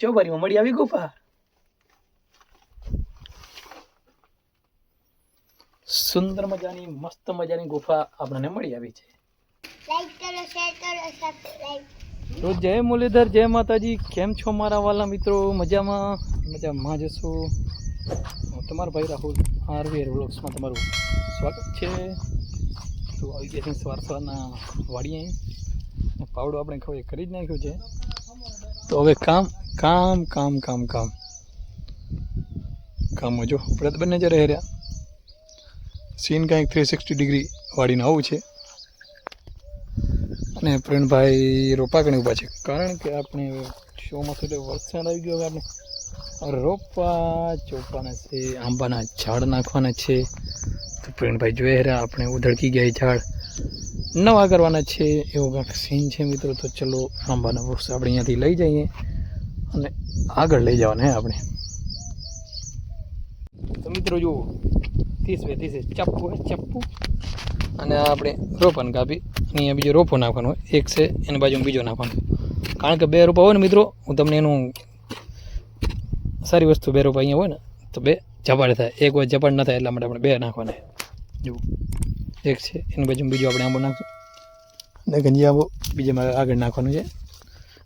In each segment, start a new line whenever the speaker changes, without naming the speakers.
ચોબારીમાં મળી આવી ગુફા. સુંદર મજાની મસ્ત મજાની ગુફા આપણને મળી આવી છે.
લાઈક કરો, શેર કરો, સબસ્ક્રાઇબ.
તો જય મુરલીધર, જય માતાજી. કેમ છો મારા વાલા મિત્રો? મજામાં જશો. તમારો ભાઈ રાહુલ આરવીઆર વ્લોગ્સમાં તમારું સ્વાગત છે. તો આવી ગયા છે સવારના વાડીએ. પાવડો આપણે ખબર કરી જ નાખ્યો છે. તો હવે કામ જો આપણે તો બંને જરા હેર્યા. સીન કાંઈક 360 ડિગ્રી વાળીને આવું છે. અને પ્રવીણભાઈ રોપા કણી ઊભા છે, કારણ કે આપણે ચોમાસું એટલે વરસાદ આવી ગયો. હવે આપણે રોપા ચોપાના છે, આંબાના ઝાડ નાખવાના છે. તો પ્રવીણભાઈ જોઈ રહ્યા, આપણે ઉધડકી ગયા ઝાડ નવા કરવાના છે, એવો કાંઈક સીન છે મિત્રો. તો ચલો આંબાના વૃક્ષ આપણે અહીંયાથી લઈ જઈએ અને આગળ લઈ જવાના હે આપણે. તો મિત્રો જુઓ, 30 ચપ્પુ અને આપણે રોપાને કાપી અહીંયા બીજો રોપો નાખવાનો હોય. એક છે એની બાજુમાં બીજો નાખવાનો, કારણ કે 2 રોપા હોય ને મિત્રો, હું તમને એનું સારી વસ્તુ 2 રોપા અહીંયા હોય ને તો 2 ઝપાડ થાય. એક વાર ઝપાડ ન થાય એટલા માટે આપણે 2 નાખવાના. જુઓ, એક છે એની બાજુમાં બીજો આપણે આંબો નાખશું અને ગંજી આંબો બીજામાં આગળ નાખવાનું છે.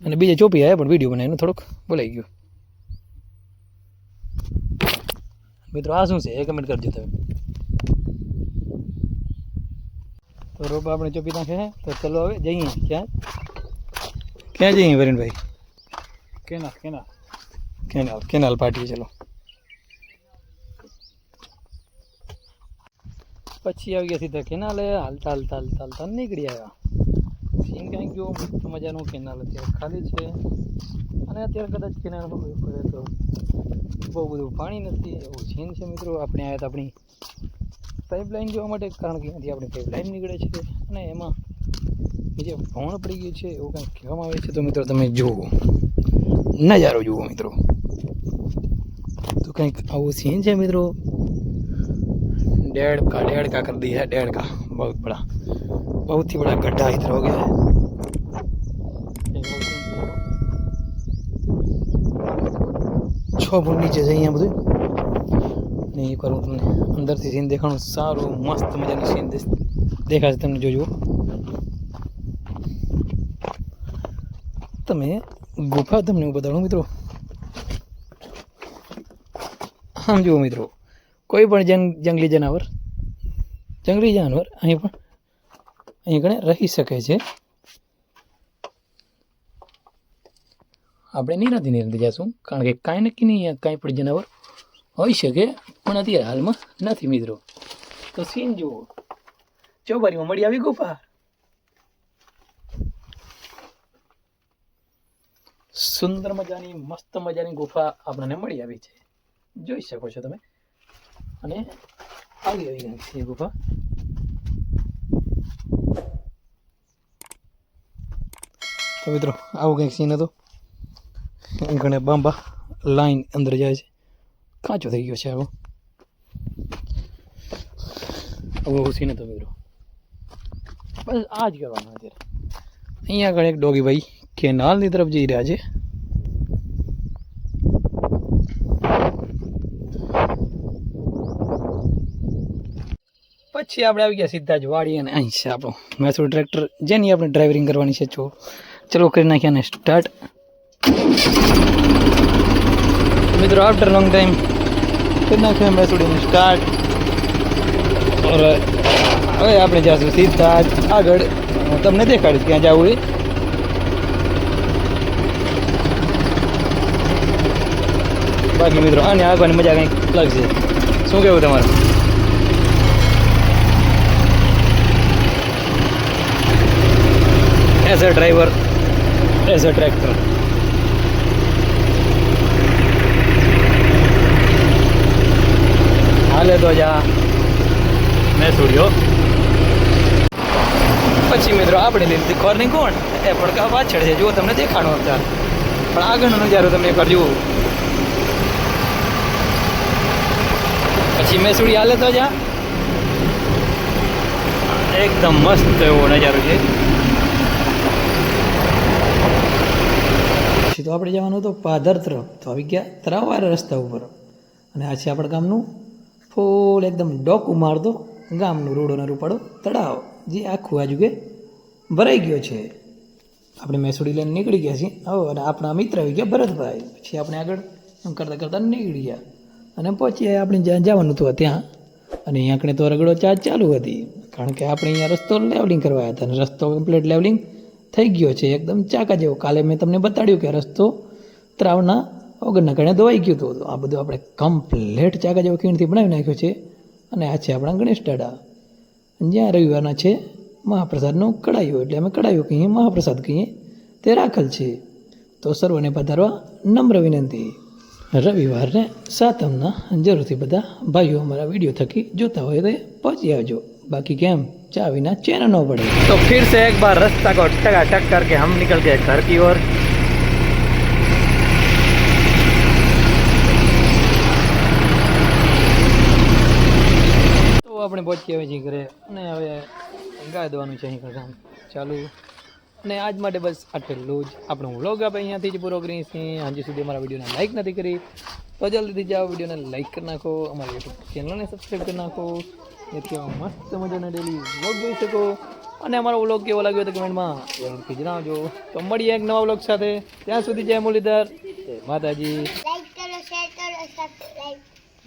અને બીજે ચોપી આવ્યા પણ વિડીયો બનાવીને થોડુંક બોલાઈ ગયું. મિત્રો આ શું છે એ કમેન્ટ કરજો તમે. તો રોપા આપણે ચોપી નાખે. તો ચલો હવે જઈએ. ક્યાં જઈએ વરીણભાઈ? કેનાલ પાટીએ. ચલો પછી આવી ગયા સીધા કેનાલે. હાલતા નીકળી આવ્યા. સીન કાંઈક જો મસ્ત મજાનું કેનાલ અત્યારે ખાલી છે. અને અત્યારે કદાચ કેનાલમાં પડે તો બહુ બધું પાણી નથી એવું સીન છે મિત્રો. આપણે આવ્યા હતા આપણી પાઇપલાઇન જોવા માટે, કારણ કે અહીંયાથી આપણી પાઇપલાઇન નીકળે છે અને એમાં જે ભણ પડી ગયું છે એવું કંઈક કહેવામાં આવે છે. તો મિત્રો તમે જુઓ, નજારો જુઓ મિત્રો. તો કંઈક આવું સીન છે મિત્રો. 1.5 का कर दिया है, 1.5 का बहुत ही बड़ा गड्ढा इधर हो गया है. 6 फूट नीचे છે અહીંયા બધું. ને એક વાર હું તમને અંદરથી સીન દેખાડું. સારું મસ્ત મજાનું સીન દેખાશે તમને. જોજો તમે ગુફા તમને હું બતાડું મિત્રો. આમ જુઓ મિત્રો, કોઈ પણ જંગલી જાનવર અહીં કણે રહી શકે છે. આપણે નિરાંતે જઈશું, કારણ કે કાંઈ નક્કી નહીં કાંઈ પણ જનાવર હોઈ શકે, પણ અત્યારે હાલમાં નથી મિત્રો. તો સીન જુઓ, ચોબારીમાં મળી આવી ગુફા. સુંદર મજાની મસ્ત મજાની ગુફા આપણને મળી આવી છે, જોઈ શકો છો તમે. અને આવી ગઈ છે ગુફા. તો મિત્રો આવું કંઈક સીન હતો. ઘણા બાંબા લાઈન અંદર જાય છે. કાચો થઈ ગયો છે આવો સીન હતો મિત્રો. બસ આ જ કરવાનું અત્યારે. અહીંયા આગળ એક ડોગી ભાઈ કેનાલની તરફ જઈ રહ્યા છે. પછી આપણે આવી ગયા સીધા જ વાડી. અને અહીં છે આપણો મેસુડ ટ્રેક્ટર, જેની આપણે ડ્રાઇવરિંગ કરવાની છે. ચલો કરી નાખ્યા ને સ્ટાર્ટ. મિત્રો આફ્ટર લોંગ ટાઈમ કરી નાખ્યા મેસુડીને સ્ટાર્ટ. હવે આપણે જઈશું સીધા જ આગળ. હું તમને દેખાડીશ ક્યાં જવું એ. બાકી મિત્રો આને આગળની મજા કંઈક લાગશે. શું કહેવું તમારું? As a driver, as a tractor. હાલે તો જા મેસુડીઓ. પછી મિત્રો આપણે લીધી ખોરની કોણ એ પડકા પાછળ છે. જુઓ તમને દેખાડો અત્યારે, પણ આગળનો નજારો તમે એકવાર જુઓ. પછી મેસુડી હાલે તો જા એકદમ મસ્ત એવો નજારો છે. પછી તો આપણે જવાનું હતું પાદર તરફ, તો આવી ગયા તળાવવાળા રસ્તા ઉપર. અને આ છે આપણા ગામનું ફૂલ એકદમ ડોકું મારતો ગામનું રોડોનો રૂપાળો તળાવ, જે આખું આજુ કે ભરાઈ ગયો છે. આપણે મેસોડી લઈને નીકળી ગયા છીએ. અને આપણા મિત્ર આવી ગયા ભરતભાઈ. પછી આપણે આગળ એમ કરતાં કરતાં નીકળી ગયા અને પહોંચી આપણે જ્યાં જવાનું હતું ત્યાં. અને અહીંયા આપણે તો રગડો ચાલુ હતી, કારણ કે આપણે અહીંયા રસ્તો લેવલિંગ કરવા આવ્યા હતા. અને રસ્તો કમ્પ્લીટ લેવલિંગ થઈ ગયો છે, એકદમ ચાકા જેવો. કાલે મેં તમને બતાડ્યું કે રસ્તો ત્રાવના વગરના કારણે ધોવાઈ ગયું હતું. આ બધું આપણે કમ્પ્લીટ ચાકા જેવો ખીણથી બનાવી નાખ્યો છે. અને આ છે આપણા ગણેશ દાદા, જ્યાં રવિવારના છે મહાપ્રસાદનો કડાયો, એટલે અમે કડાયો કહીએ, મહાપ્રસાદ કહીએ, તે રાખેલ છે. તો સર્વને પધારવા નમ્ર વિનંતી. રવિવારને સાતમના જરૂરથી બધા ભાઈઓ અમારા વિડીયો થકી જોતા હોય તો પહોંચી આવજો. बाकी કેમ ચા વિના ચैन न पड़े. तो फिर से एक बार रास्ता को टकाटक करके हम निकल गए घर की ओर. તો આપણે પહોંચી આવે છીએ ઘરે અને હવે ગાય દવાનું છે અહીં કામ ચાલુ. અને આજ માટે બસ આટલું જ. આપણો વ્લોગ આપણે અહીંયાથી જ પૂરો કરીએ છીએ. હજી સુધી અમારા વિડીયોને લાઈક નથી કરી તો જલ્દીથી જાઓ, વિડીયોને લાઈક કરી નાખો, અમારી યુટ્યુબ ચેનલને સબસ્ક્રાઈબ કરી નાખો, જેથી મસ્ત મજાના ડેલી વ્લોગ જોઈ શકો. અને અમારો વ્લોગ કેવો લાગ્યો તો કમેન્ટમાં જરૂરથી જણાવજો. તો મળીએ એક નવા વ્લોગ સાથે. ત્યાં સુધી જય મુરલીધર, જય માતાજી.